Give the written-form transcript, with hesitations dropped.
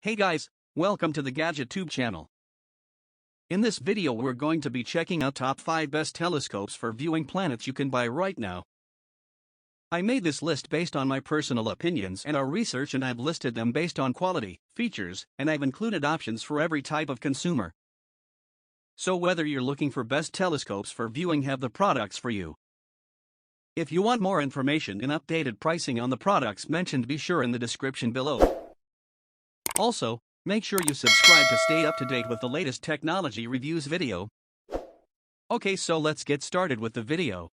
Hey guys, welcome to the Gadget Tube channel. In this video we're going to be checking out top 5 best telescopes for viewing planets you can buy right now. I made this list based on my personal opinions and our research, and I've listed them based on quality, features, and I've included options for every type of consumer. So whether you're looking for best telescopes for viewing, have the products for you. If you want more information and updated pricing on the products mentioned, be sure in the description below. Also, make sure you subscribe to stay up to date with the latest technology reviews video. Okay, so let's get started with the video.